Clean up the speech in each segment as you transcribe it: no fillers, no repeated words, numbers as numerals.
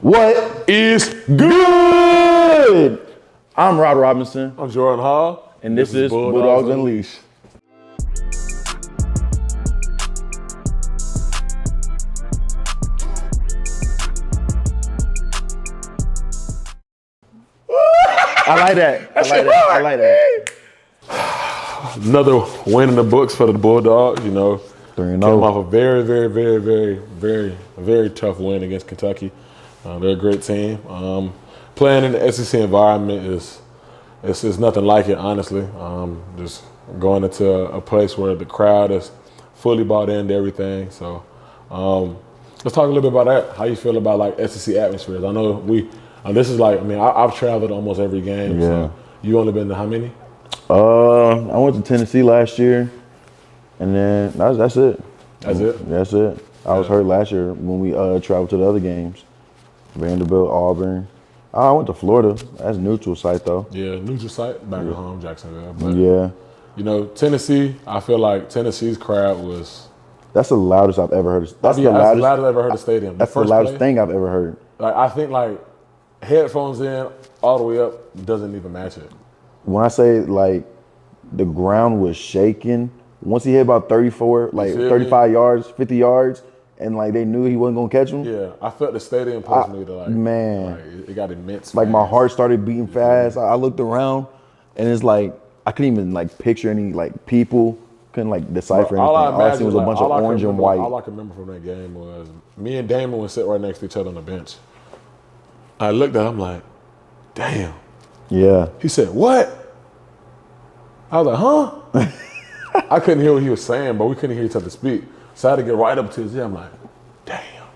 What is good? I'm Rod Robinson. I'm Jordan Hall. And this is Bulldogs Unleashed. I like that. I like that. Another win in the books for the Bulldogs, you know. 3-0. Came off a very tough win against Kentucky. They're a great team. Playing in the SEC environment is nothing like it, honestly. Just going into a place where the crowd is fully bought into everything. So let's talk a little bit about that. How you feel about like SEC atmospheres? I know this is like, I've traveled almost every game. Yeah. So you only been to how many? I went to Tennessee last year, and then that's it. That's it? That's it. I was hurt last year when we traveled to the other games. Vanderbilt, Auburn. I went to Florida. That's neutral site though. Yeah, neutral site back at home, Jacksonville. But, yeah. You know, Tennessee, I feel like Tennessee's crowd was... That's the loudest I've ever heard. That's the loudest I've ever heard the stadium. That's the loudest thing I've ever heard. Like, I think like headphones in all the way up doesn't even match it. When I say like the ground was shaking, once he hit about 35 yards, 50 yards, and like they knew he wasn't gonna catch him. Yeah, I felt the stadium pushed me to like, it got immense. Like my heart started beating fast. I looked around, and it's like I couldn't even like picture any like people. Couldn't like decipher anything. All I seen was a bunch of orange and white. All I can remember from that game was me and Damon would sit right next to each other on the bench. I looked at him, I'm like, damn. Yeah. He said, what? I was like, huh? I couldn't hear what he was saying, but we couldn't hear each other speak. So I had to get right up to his ear. I'm like, damn.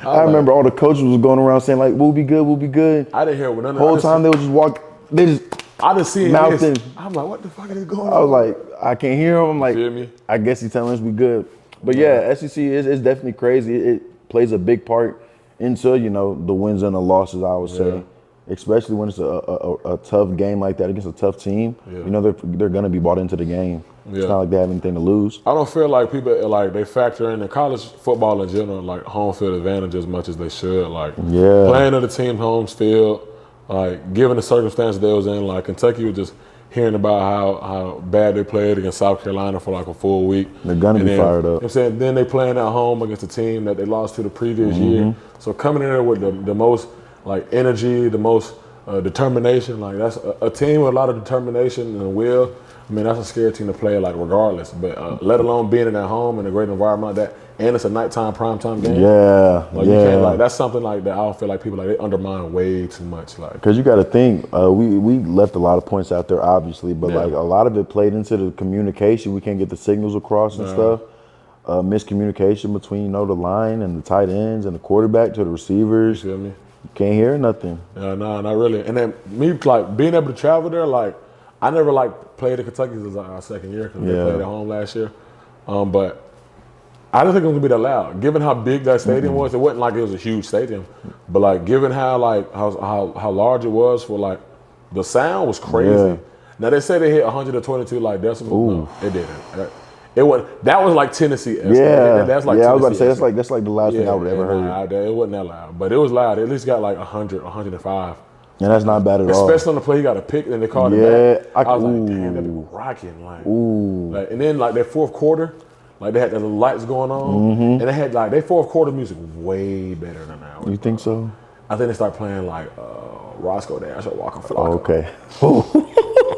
I remember all the coaches was going around saying like, we'll be good, we'll be good. I didn't hear what none of the whole time they would just walk, I didn't see mouthing. I'm like, what the fuck is going on? I was like, I can't hear him. I'm like, you feel me? I guess he's telling us we good. But yeah, SEC is definitely crazy. It plays a big part into, you know, the wins and the losses, I would say. Especially when it's a tough game like that against a tough team. Yeah. You know, they're going to be bought into the game. Yeah. It's not like they have anything to lose. I don't feel like people, like, they factor in college football in general, like, home field advantage as much as they should. Like, playing at the team's home field, like, given the circumstances they was in, like, Kentucky was just hearing about how bad they played against South Carolina for, like, a full week. They're going to be fired up. You know what I'm saying? Then they playing at home against a team that they lost to the previous year. So coming in there with the most, like, energy, the most determination, like that's a team with a lot of determination and will. I mean, that's a scary team to play, like, regardless. But let alone being in at home in a great environment like that, and it's a nighttime primetime game. You can't, like, that's something like that. I don't feel like people, like, they undermine way too much, like. Because you got to think, we left a lot of points out there, obviously, but like a lot of it played into the communication. We can't get the signals across and stuff. Miscommunication between, you know, the line and the tight ends and the quarterback to the receivers. You feel me? You can't hear nothing. Yeah, no, not really. And then me, like, being able to travel there, like, I never, like, played at Kentucky since our second year because they played at home last year. But I didn't think it was going to be that loud. Given how big that stadium was, it wasn't like it was a huge stadium. But, like, given how large it was for, like, the sound was crazy. Yeah. Now, they say they hit 122, like, decibels. No, they didn't. That was like Tennessee. That's like I was about to say that's like the loudest thing I would ever heard. It wasn't that loud, but it was loud. It at least got like 100, 105. And that's not bad at all. Especially on the play, he got a pick and they called it back. I was like, damn, that was rocking. Like, and then like that fourth quarter, like they had the lights going on, and they had like their fourth quarter music way better than ours. You think so? I think they started playing like Roscoe Dash or Walker Flocka. Oh, okay.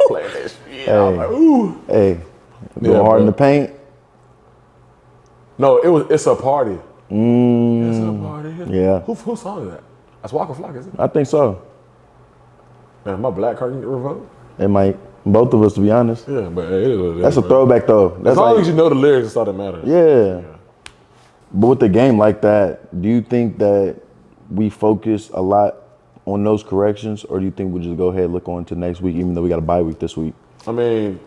Playing that shit. I was like, ooh. Hey. Go hard in the paint? No, it's a party. It's a party. Yeah. Who song is that? That's Walker Flocka, isn't it? I think so. Man, my black card get revoked? It might. Both of us, to be honest. Yeah, but it is what it is. That's a throwback, though. That's as long as you know the lyrics, it's all that matters. Yeah. But with a game like that, do you think that we focus a lot on those corrections, or do you think we'll just go ahead and look on to next week, even though we got a bye week this week? I mean,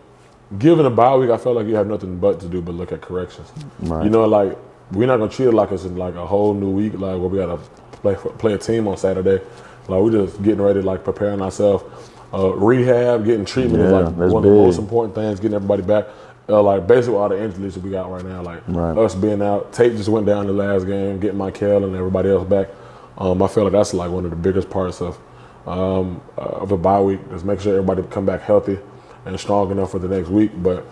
given a bye week, I feel like you have nothing but to do but look at corrections. Right. You know, like, we're not gonna treat it like it's in like a whole new week, like where we gotta play a team on Saturday. Like, we're just getting ready, like, preparing ourselves. Rehab, getting treatment is like one of the most important things, getting everybody back. Like basically all the injuries that we got right now, like us being out. Tate just went down the last game, getting Michael and everybody else back. I feel like that's like one of the biggest parts of a bye week is make sure everybody come back healthy and strong enough for the next week. But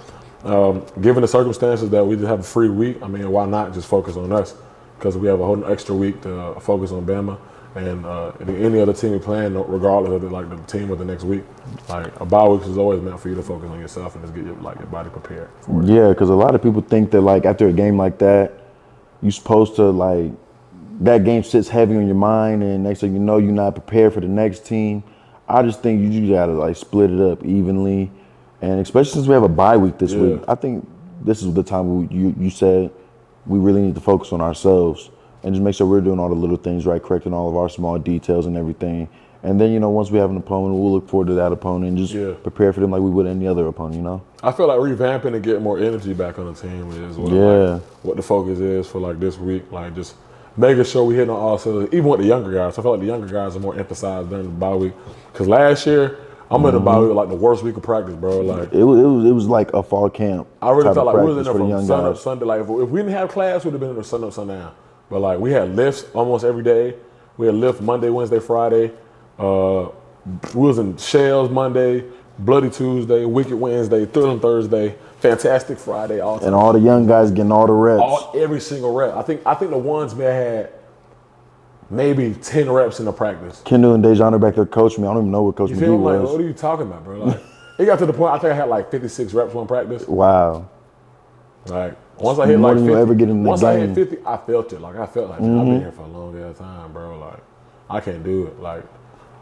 given the circumstances that we just have a free week, I mean, why not just focus on us? Because we have a whole extra week to focus on Bama and any other team we playing, regardless of the team of the next week. Like a bye week is always meant for you to focus on yourself and just get your body prepared for it. Yeah, because a lot of people think that like after a game like that, you're supposed to like that game sits heavy on your mind, and next thing you know, you're not prepared for the next team. I just think you gotta like split it up evenly, and especially since we have a bye week this week, I think this is the time you said we really need to focus on ourselves and just make sure we're doing all the little things right, correcting all of our small details and everything. And then, once we have an opponent, we'll look forward to that opponent and just prepare for them like we would any other opponent, I feel like revamping and getting more energy back on the team is what the focus is for like this week. Like just making sure we hit on all cylinders, even with the younger guys. I feel like the younger guys are more emphasized during the bye week. Because last year, I'm in the bye week like the worst week of practice, bro. Like it was like a fall camp. I really felt like we was in there from sun up Sunday. Like if we didn't have class, we'd have been in there sun up sundown. But like we had lifts almost every day. We had lift Monday, Wednesday, Friday. We was in shells Monday, Bloody Tuesday, Wicked Wednesday, Thrilling Thursday, Fantastic Friday, all time. And all the young guys getting all the reps. Every single rep. I think the ones that had maybe 10 reps in the practice. Kendall and Dejan are back there coaching me. I don't even know what Coach McGee was. Like, what are you talking about, bro? Like, it got to the point I think I had like 56 reps one practice. Wow. Like once I hit like 50, ever get in the once game. I hit 50, I felt it. Like I felt like man, I've been here for a long ass time, bro. Like I can't do it. Like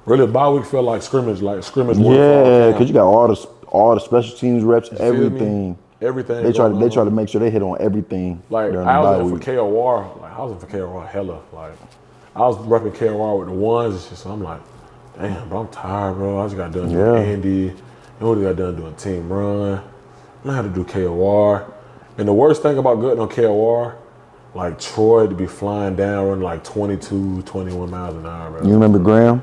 really, bye week felt like scrimmage. Yeah, because you got all the special teams reps, everything. Everything. They try to make sure they hit on everything. Like I was in for KOR. Like I was in for KOR hella. Like I was repping KOR with the ones and shit. So I'm like, damn, bro, I'm tired, bro. I just got done doing Andy. And what I got done doing team run. I know how to do KOR. And the worst thing about getting on KOR, like Troy to be flying down running like 22, 21 miles an hour, bro. You remember Graham?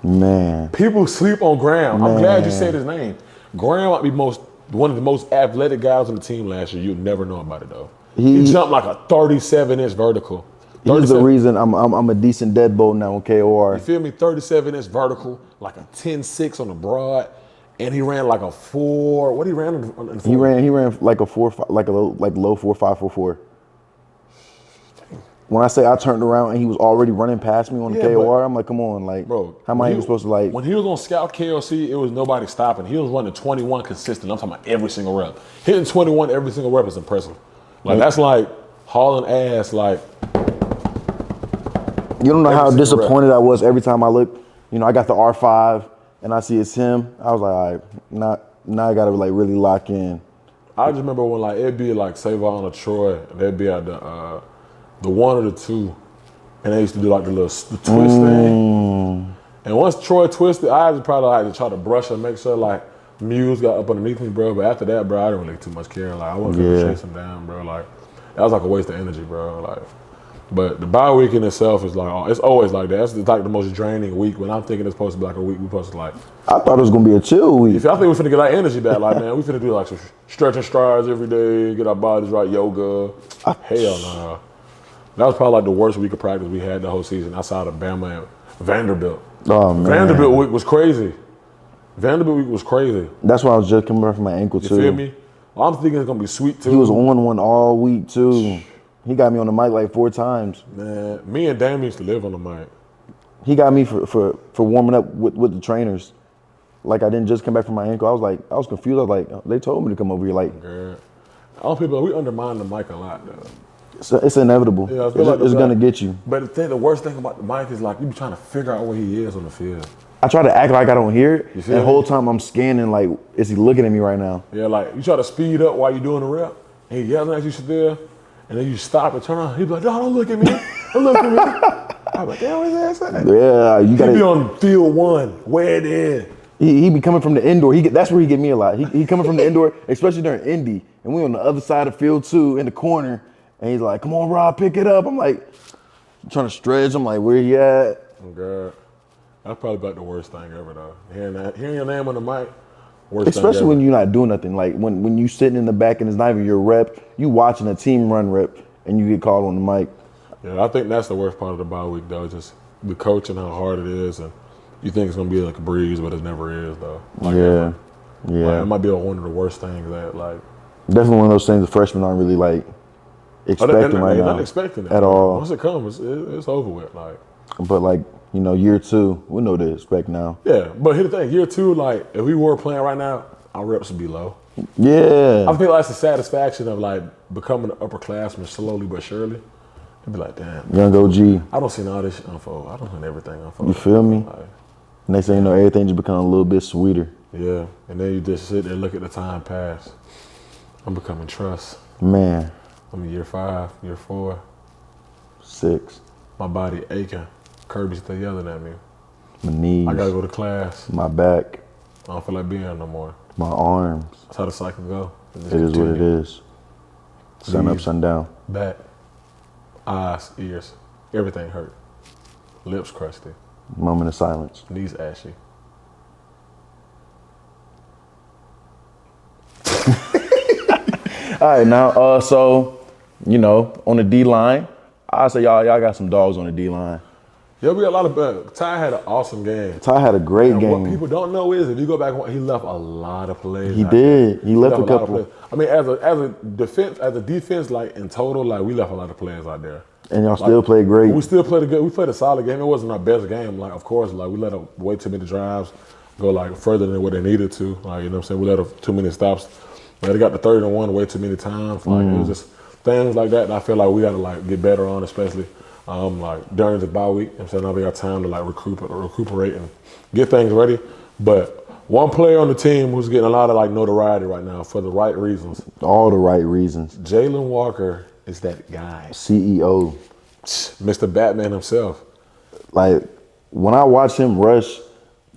Man. People sleep on Graham. Man. I'm glad you said his name. Graham might be one of the most athletic guys on the team last year. You'd never know about it though. He jumped like a 37-inch vertical. He's the reason I'm a decent deadbolt now on KOR. You feel me? 37-inch vertical, like a 10.6 on the broad. And he ran like a 4. What he ran on the 4? He ran like a 4, like low 4.544. When I say I turned around and he was already running past me on the KOR, I'm like, come on, like, bro, how am I even supposed to like? When he was on Scout KLC, it was nobody stopping. He was running 21 consistent. I'm talking about every single rep. Hitting 21 every single rep is impressive. Like that's like hauling ass. Like you don't know how disappointed I was every time I look. I got the R5. And I see it's him. I was like, all right, now I gotta like really lock in. I just remember when like it'd be like Savon or Troy, and they'd be at the 1 or the 2, and they used to do like the twist thing. And once Troy twisted, I just probably like to try to brush and make sure like Muse got up underneath me, bro. But after that, bro, I didn't really too much care. Like I wasn't gonna chase him down, bro. Like that was like a waste of energy, bro. Like. But the bye week in itself is like, it's always like that. That's like the most draining week when I'm thinking it's supposed to be like a week we're supposed to like. I thought it was going to be a chill week. I think we're finna get our energy back. Like, man, we finna do like some stretching strides every day, get our bodies right, yoga. Hell nah. That was probably like the worst week of practice we had the whole season outside of Bama and Vanderbilt. Oh, man. Vanderbilt week was crazy. That's why I was just coming back from my ankle, too. You feel me? I'm thinking it's going to be sweet, too. He was on one all week, too. He got me on the mic like 4 times. Man, me and Damon used to live on the mic. He got me for warming up with the trainers. Like I didn't just come back from my ankle. I was confused. I was like, they told me to come over here. Like, girl. All people, we undermine the mic a lot, though. It's inevitable. Yeah, it's gonna get you. But the worst thing about the mic is like you be trying to figure out where he is on the field. I try to act like I don't hear it, and the whole time I'm scanning like, is he looking at me right now? Yeah, like you try to speed up while you're doing the rep, and he yelling at you still. And then you stop and turn around. He'd be like, no, don't look at me. Don't look at me. I'm like, damn, where's his ass at? Yeah, you got to be on field 1, way it in. He be coming from the indoor. That's where he get me a lot. He coming from the indoor, especially during Indy. And we on the other side of field 2 in the corner. And he's like, come on, Rob, pick it up. I'm like, I'm trying to stretch. I'm like, where he at? Oh, God. That's probably about the worst thing ever, though. Hearing your name on the mic Worst Especially thing when ever. you're not doing nothing. Like when you sitting in the back and it's not even your rep, you watching a team run rep and you get called on the mic. Yeah, I think that's the worst part of the bye week, though. Just the coaching, how hard it is, and you think it's gonna be like a breeze, but it never is, though. Like, ever. Like, it might be one of the worst things that, like. Definitely one of those things the freshmen aren't really like expecting right they're now not expecting it at all. Once it comes, it's over with. Like, but like year 2, we know what to expect now. yeah, but here's the thing: year 2, like, if we were playing right now, our reps would be low. Yeah, I feel like it's the satisfaction of like becoming an upperclassman slowly but surely. It'd be like, damn, young OG. I don't see all this shit unfold. I don't see everything unfold. You feel me? Like, Next thing you know, everything just become a little bit sweeter. yeah, and then you just sit there and look at the time pass. I'm becoming trust. Man, I'm in year 5, year 4. 6. My body aching. Kirby's still yelling at me. My knees. I gotta go to class. My back. I don't feel like being here no more. My arms. That's how the cycle go. It is what it is. Sun up, sun down. Back, eyes, ears, everything hurt. Lips crusty, Moment of silence. knees ashy. All right, now, so, on the D line, I say y'all got some dogs on the D line. Yeah, we got a lot of. Ty had an awesome game. Ty had a great And game. what people don't know is if you go back, he left a lot of plays. He out did. there. He left a lot of couple. plays. I mean, as a defense, like in total, like we left a lot of players out there. And y'all still played great. We still played we played a solid game. It wasn't our best game. Like, of course, like we let up way too many drives go like further than what they needed to. Like, you know what I'm saying? We let too many stops. Like, they got the 30-1 way too many times. Like, it was just things like that. And I feel like we got to like get better on, especially like during the bye week. You know what I'm saying? Now we got time to like recuperate and get things ready. But one player on the team who's getting a lot of like notoriety right now for the right reasons. All the right reasons. Jalon Walker is that guy. CEO. Mr. Batman himself. Like, when I watch him rush,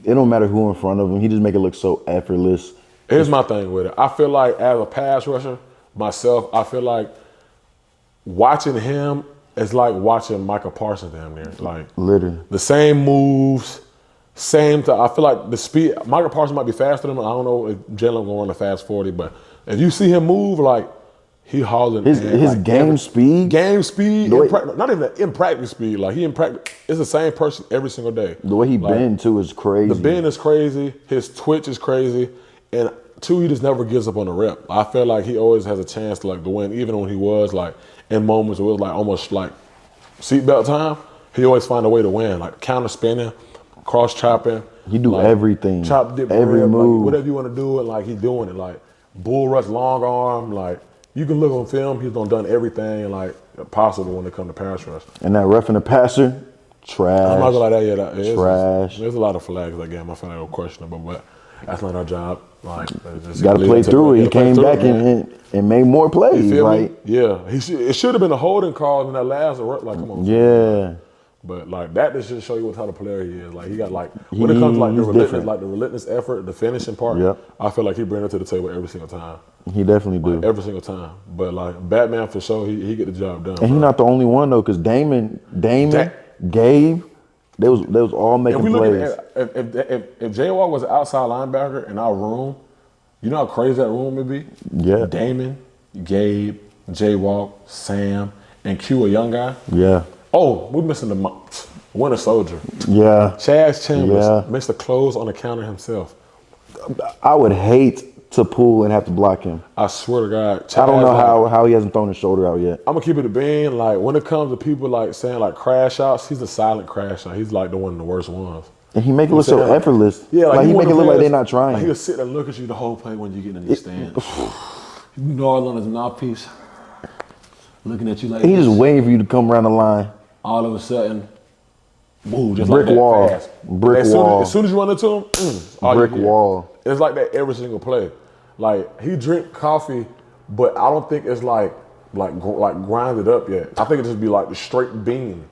it don't matter who in front of him. He just make it look so effortless. Here's my thing with it. I feel like as a pass rusher, myself, I feel like watching him is like watching Michael Parsons damn near. Like, Literally. the same moves, same time. I feel like the speed, Michael Parsons might be faster than him. I don't know if Jalen gonna run a fast 40, but if you see him move, like, he hauling His like game speed. Game speed, The way- not even in practice speed. Like, he in practice, it's the same person every single day. The way he like, bend too is crazy. The bend is crazy. His twitch is crazy. And 2, he just never gives up on the rep. I feel like he always has a chance to like to win, even when he was like in moments where it was like almost like seatbelt time. He always find a way to win, like counter spinning, cross chopping. He do like, everything. Chop, dip, every rib, move. like, whatever you want to do, and like he's doing it. Like bull rush, long arm. Like, you can look on film. He's done everything like possible when it comes to pass rush. And that roughing the passer, trash. I'm not gonna lie, that yeah, Trash. There's a lot of flags that game. I find that questionable, but that's not our job. Like, Got to play through it. He came back and made more plays. You feel like, me? Yeah, it should have been a holding call in that last. Like, come on. yeah. But like that just should show you what type of player he is. Like, he got like when it comes to like the relentless effort, the finishing part. Yep. I feel like he brings it to the table every single time. He definitely do. Like, every single time. But like Batman for sure, he get the job done. And he's not the only one though, because Damon, Gabe, they was all making If we plays. look at if J-Walk was an outside linebacker in our room, you know how crazy that room would be? Yeah. Damon, Gabe, J-Walk, Sam, and Q, a young guy. Yeah. Oh, we're missing the Winter Soldier. Yeah. Chaz Chambers Yeah. missed the clothes on the counter himself. I would hate to pull and have to block him. I swear to God. I don't Chaz, know like, how he hasn't thrown his shoulder out yet. I'm gonna keep it a bean. Like, when it comes to people like saying like crash outs, he's a silent crash out. He's like one of the worst ones. And he make it look so effortless. Yeah, like he make it look like they're not Like, trying. he'll sit and look at you the whole play when you get in the stand. Gnarl on his mouthpiece, looking at you like He's this. just waiting for you to come around the line. All of a sudden, woo, just Brick like that wall. fast. Brick As wall. soon as you run into him, all you Brick hear. wall. It's like that every single play. Like, he drink coffee, but I don't think it's like grinded up yet. I think it just be like the straight bean.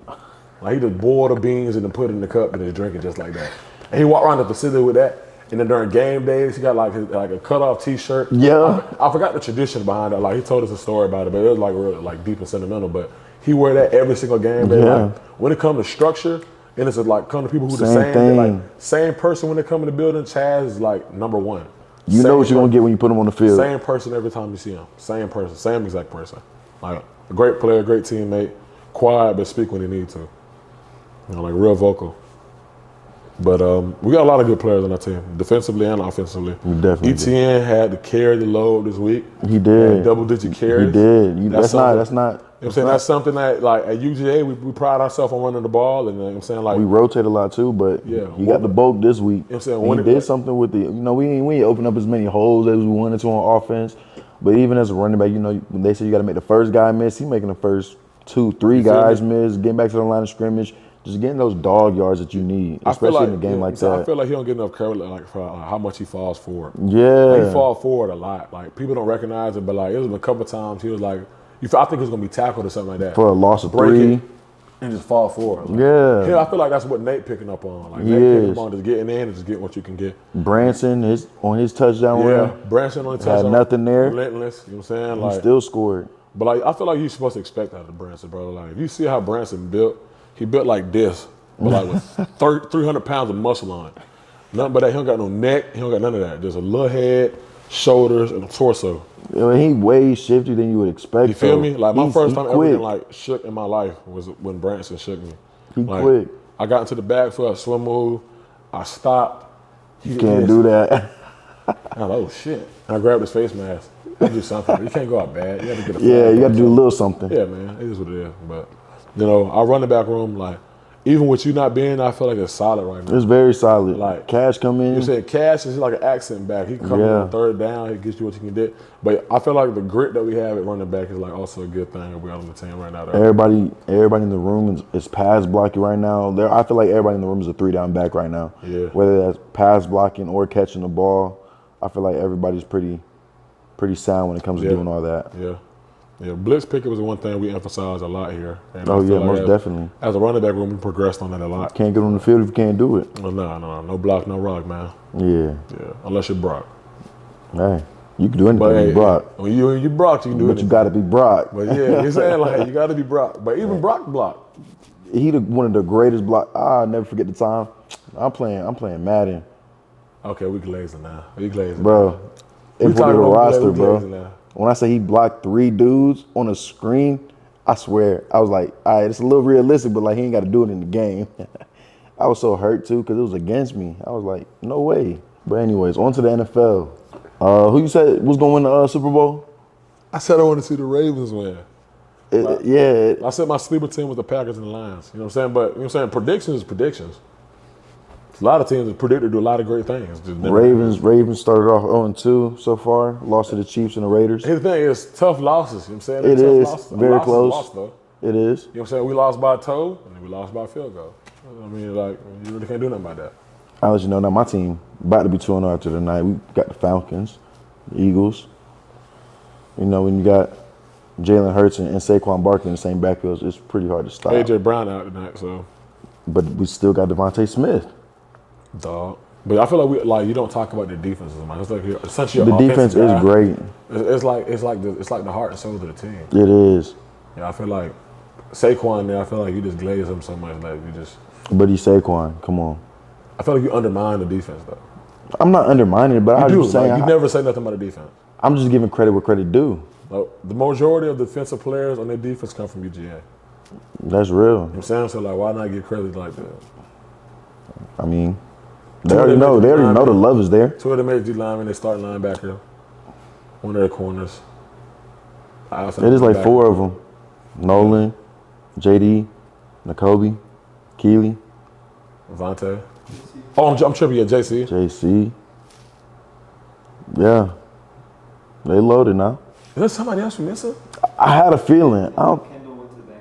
Like, he just boil the beans and then put it in the cup and then drink it just like that. And he walk around the facility with that. And then during game days, he got like a cutoff T-shirt. Yeah. I forgot the tradition behind it. Like, he told us a story about it, but it was like really like deep and sentimental. But he wear that every single game day. Yeah. Like, when it comes to structure, and it's like come to people who the Same same, thing. like same person when they come in the building. Chaz is like number one. You know what you're gonna get when you put him on the field. Same person every time you see him. Same person, same exact person. Like a great player, great teammate, quiet but speak when he needs to. You know, like real vocal. But we got a lot of good players on our team, defensively and offensively. We definitely ETN had to carry the load this week. He did. Double-digit carries. He did. That's not. You know what I'm saying? That's something that, like, at UGA, we pride ourselves on running the ball. And you know what I'm saying? Like, we rotate a lot, too, but he got the bulk this week. You know what I'm saying? He did something with the, you know, we ain't open up as many holes as we wanted to on offense. But even as a running back, you know, when they say you got to make the first guy miss, he making the first 2-3 guys miss, getting back to the line of scrimmage. Just getting those dog yards that you need, especially in a game like that. I feel like he don't get enough credit like for how much he falls forward. Yeah. He falls forward a lot. Like, people don't recognize it, but like, it was a couple times he was like, I think he was going to be tackled or something like that. For a loss of 3. And just fall forward. Like, yeah. I feel like that's what Nate picking up on. Like, Nate picking up on just getting in and just getting what you can get. Branson, on his touchdown run. Branson on the touchdown. Had nothing there. Relentless, you know what I'm saying? Like, he still scored. But like, I feel like you're supposed to expect that of Branson, bro. Like, if you see how Branson built, he built like this. But like with 300 pounds of muscle on it. Nothing but that. He don't got no neck. He don't got none of that. Just a little head, shoulders, and a torso. Yeah, he way shifty than you would expect. You feel me? Like, my first time ever getting like shook in my life was when Branson shook me. He quick. I got into the backfield, swim move. I stopped. You can't do that. I was like, oh shit. And I grabbed his face mask. I do something. You can't go out bad. You got to get a you got to do a little something. Yeah, man. It is what it is. But, you know, I run the back room, like, even with you not being, I feel like it's solid right now. It's very solid. Like, Cash come in. You said Cash is like an accent back. He come in on third down. He gets you what you can do. But I feel like the grit that we have at running back is like also a good thing that we got on the team right now. Everybody in the room is pass blocking right now. I feel like everybody in the room is a 3-down back right now. Yeah. Whether that's pass blocking or catching the ball, I feel like everybody's pretty sound when it comes to doing all that. Yeah. Yeah, blitz pickup is one thing we emphasize a lot here. And most definitely. As a running back room, we progressed on that a lot. Can't get on the field if you can't do it. Well, no block, no rock, man. Yeah. Unless you're Brock. Hey, you can do anything when you're Brock. When you Brock, you can do anything. But you got to be Brock. But yeah, you're saying like you got to be Brock. But even Brock block. He one of the greatest block. I'll never forget the time. I'm playing Madden. Okay, we glazing now. We glazing, bro. It's part of the roster, bro. Now. When I say he blocked 3 dudes on a screen, I swear, I was like, all right, it's a little realistic, but like he ain't got to do it in the game. I was so hurt too because it was against me. I was like, no way. But anyways, on to the NFL. Who you said was going to win the Super Bowl? I said I want to see the Ravens win. I said my sleeper team was the Packers and the Lions. You know what I'm saying? But you know what I'm saying? Predictions is predictions. A lot of teams have predicted to do a lot of great things. Ravens started off 0-2 so far. Lost to the Chiefs and the Raiders. His thing is tough losses. You know what I'm saying? It is losses. very close. Lost, though. It is. You know what I'm saying? We lost by a toe and we lost by a field goal. I mean, like, you really can't do nothing about that. I'll let you know now. My team about to be 2-0 after tonight. We got the Falcons, the Eagles. You know, when you got Jalen Hurts and Saquon Barkley in the same backfield, it's pretty hard to stop. A.J. Brown out tonight, so. But we still got Devontae Smith. Dog. But I feel like you don't talk about the defense as much. It's like essentially the defense is great. It's like the heart and soul of the team. It is. Yeah, I feel like Saquon there. I feel like you just glaze him so much, like you just. But he's Saquon. Come on. I feel like you undermine the defense though. I'm not undermining it, but I'm just saying you never say nothing about the defense. I'm just giving credit where credit due. Like, the majority of defensive players on their defense come from UGA. That's real. You know what I'm saying? So like, why not give credit like that? I mean. They already know the love is there. 2 of them major linemen, they start linebacker. 1 of their corners. It is like 4 of them. Nolan, JD, Nakobe, Keely. Vontae. Oh, I'm tripping. Yeah, JC. JC. Yeah. They loaded now. Is there somebody else we missing? I had a feeling. Kendall went to the Bengals.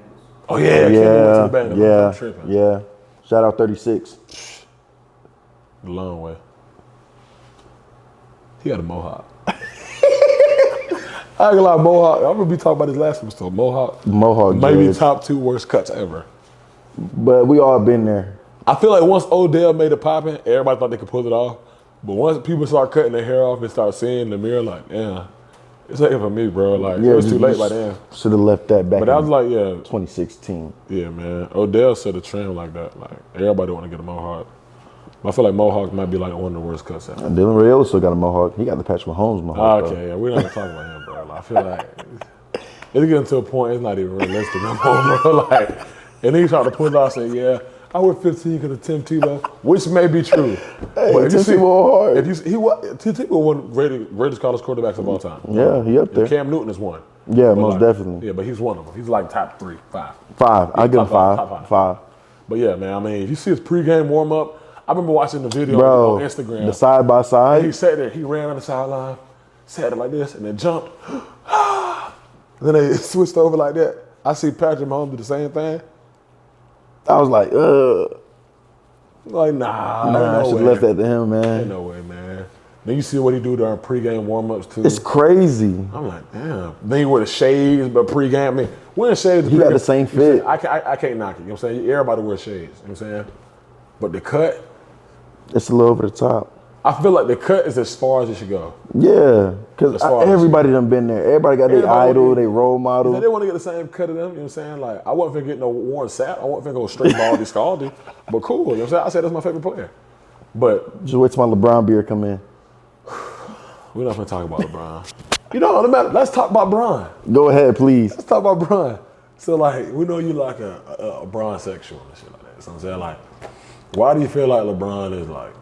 Oh, yeah. Kendall went to the Bengals. I'm tripping. Yeah. Shout out 36. The long way. He got a mohawk. I ain't gonna lie, mohawk. I'm gonna be talking about this last one still. Mohawk. Maybe dreads. top 2 worst cuts ever. But we all been there. I feel like once Odell made it popping, everybody thought they could pull it off. But once people start cutting their hair off and start seeing in the mirror, like, yeah, it's like for me, bro. Like, it was too late by then. Should have left that back. But I was like, 2016. Yeah, man. Odell set a trend like that. Like, everybody want to get a mohawk. I feel like Mohawk might be like one of the worst cuts ever. Dylan Raiola still got a mohawk. He got the Patrick Mahomes mohawk. Okay, yeah, we're not gonna talk about him, bro. Like, I feel like it's getting to a point it's not even realistic no more, bro. Like, and he tried to pull it off, say, "Yeah, I went 15 because of Tim Tebow," which may be true. Hey, but if Tim you see, Tebow hard. if you see, Tim Tebow one of the greatest college quarterbacks of all time. Yeah, he up there. Cam Newton is one. Yeah, But most definitely. Yeah, but he's one of them. He's like top 3, 5. 5. I give him top 5. 5. 5. But yeah, man, I mean, if you see his pregame warm up, I remember watching the video Bro, on Instagram. the side by He side. sat there, he ran on the sideline, sat there like this, and then jumped. Then they switched over like that. I see Patrick Mahomes do the same thing. I was like, Like, nah, nah, I no should way. have left that to him, man. Ain't no way, man. Then you see what he do during pregame warm-ups too. It's crazy. I'm like, damn. Then he wear the shades, but pregame, I mean, wearing shades. He got pregame, the same you know fit. what I'm saying? I can't knock it. You know what I'm saying? Everybody wears shades. You know what I'm saying? But the cut, It's a little over the top. I feel like the cut is as far as it should go. Yeah, because As far as- everybody done been there. Everybody got their Everybody idol, wanna- their role They model. didn't want to get the same cut of them. You know what I'm saying? Like, I wasn't finna get no Warren Sapp. I wasn't finna go straight Baldy Scaldy. But cool. You know what I'm saying? I said that's my favorite player. But Just wait till my LeBron beer come in. we're not gonna talk about LeBron. You know, no matter. Let's talk about Bron. Go ahead, please. Let's talk about Bron. So, like, we know you like a Bron sexual and shit like that. So I'm saying, like, why do you feel like LeBron is like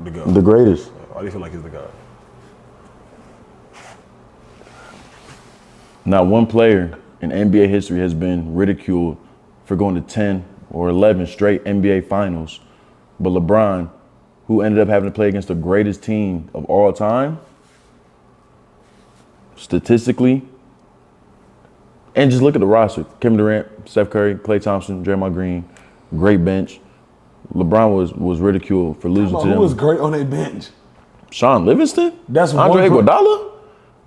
the GOAT? The greatest. Why do you feel like he's the GOAT? Not one player in NBA history has been ridiculed for going to 10 or 11 straight NBA finals. But LeBron, who ended up having to play against the greatest team of all time, statistically, and just look at the roster. Kevin Durant, Steph Curry, Klay Thompson, Draymond Green, great bench. LeBron was ridiculed for losing to Who them. was great on their bench? Sean Livingston? That's Andre one- Iguodala?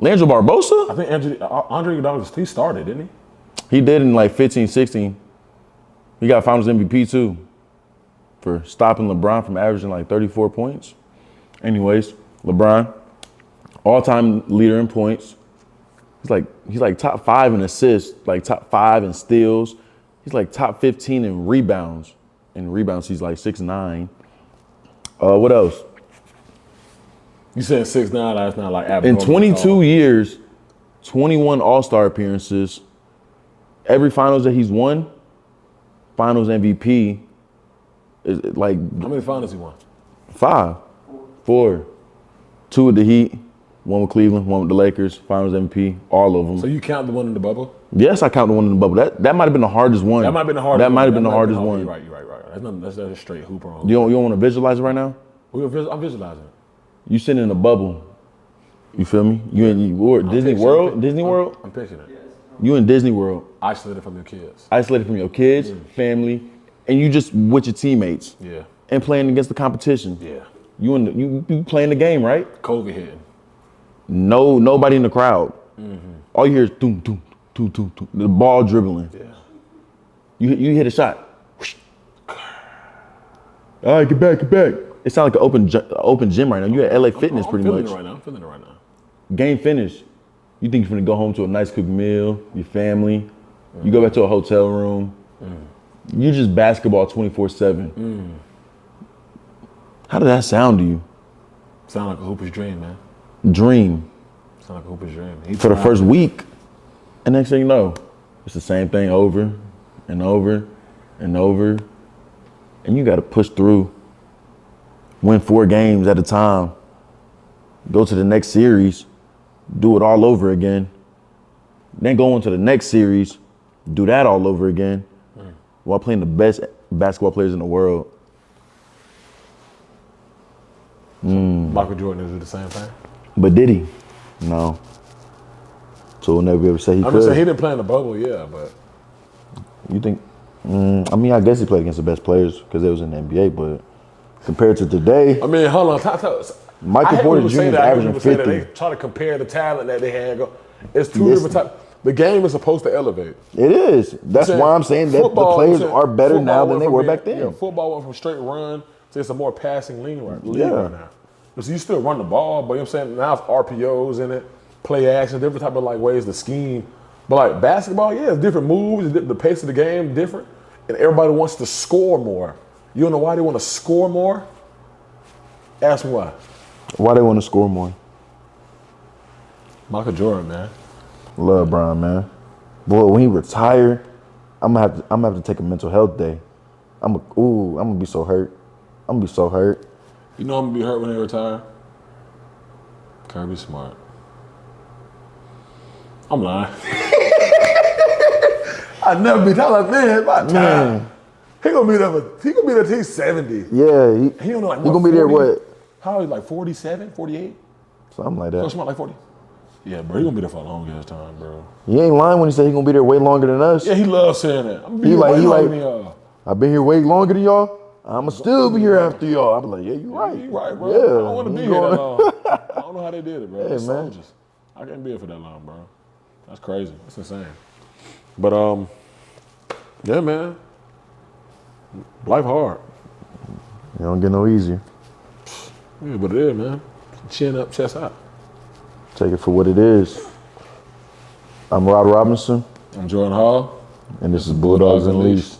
Leandro Barbosa? I think Andre Iguodala, he started, didn't he? He did in like 15, 16. He got Finals MVP too for stopping LeBron from averaging like 34 points. Anyways, LeBron, all-time leader in points. He's like top 5 in assists, like top 5 in steals. He's like top 15 in rebounds. In rebounds, he's like 6'9". What else? You said 6'9", that's not like In abnormal. 22 years, 21 All-Star appearances, every finals that he's won, finals MVP is like How many finals he won? 5, 4, 2 with the Heat, 1 with Cleveland, 1 with the Lakers, finals MVP, all of them. So you count the one in the bubble? Yes, I count the one in the bubble. That might have been the hardest one. That might have been the hardest That one. might have been the That hardest might one. You're right. That's a straight hooper on. You don't want to visualize it right now? I'm visualizing it. You sitting in a bubble. You feel me? You in Disney picturing- World? Disney World? I'm picturing it. You in Disney World. Isolated from your kids. Isolated from your kids, family, and you just with your teammates Yeah. and playing against the competition. Yeah. You playing the game, right? COVID hitting. Nobody in the crowd. All you hear is doom, doom, doom, doom, doom. The ball dribbling. Yeah. You hit a shot. All right, get back. It sounds like an open gym right now. You at LA Fitness I'm pretty feeling much. it right now. I'm feeling it right now. Game finished. You think you're gonna go home to a nice cooked meal, your family. You go back to a hotel room. You just basketball 24/7. How did that sound to you? Sound like a hooper's dream, man. Dream Sound like a hooper's dream. for the first week, and next thing you know, it's the same thing over and over and over, and you got to push through. Win 4 games at a time. Go to the next series, do it all over again. Then go on to the next series, do that all over again, while playing the best basketball players in the world. Michael Jordan did the same thing. But did he? No. So we'll never be able to say he I'm could. just saying he didn't play in the bubble, yeah, but You think? I mean, I guess he played against the best players because they was in the NBA. But compared to today, I mean, hold on. Michael I hate Porter people Jr. say is that. I hate averaging people say that. 50. They try to compare the talent that they had. It's two Listen. different types. The game is supposed to elevate. it is. That's why I'm saying that the Football, players I'm saying are better football now than went they from were being- back then. Yeah, football went from straight run to it's a more passing league right Yeah. now. So you still run the ball, but you know what I'm saying? Now it's RPOs in it, play action, different type of like ways to scheme. But like basketball, yeah, it's different moves, the pace of the game different, and everybody wants to score more. You don't know why they want to score more? Ask me why. Why they want to score more? Michael Jordan, man. Love Bron, man. Boy, when he retire, I'm gonna have to take a mental health day. I'm gonna be so hurt. I'm gonna be so hurt. You know I'm gonna be hurt when they retire? Kirby Smart. I'm lying. I never be talking like, man, my time. He gonna be there till he's 70. Yeah, He don't know like he gonna be there 40? what? How old, like 47, 48? Something like So that. Smart like 40? Yeah, bro, he gonna be there for a long ass time, bro. He ain't lying when he said he gonna be there way longer than us. Yeah, he loves saying that. I'm gonna be He here like- way he longer like- than y'all. I've been here way longer than y'all. I'ma still be here after y'all. I'm like, yeah, you right. You right, bro. Yeah, I don't want to be you here that going- long. I don't know how they did it, bro. They're man. soldiers. I can't be here for that long, bro. That's crazy. That's insane. But yeah, man. Life hard. It don't get no easier. Yeah, but it is, man. Chin up, chest out. Take it for what it is. I'm Rod Robinson, I'm Jordan Hall. and this is Bulldogs Unleashed.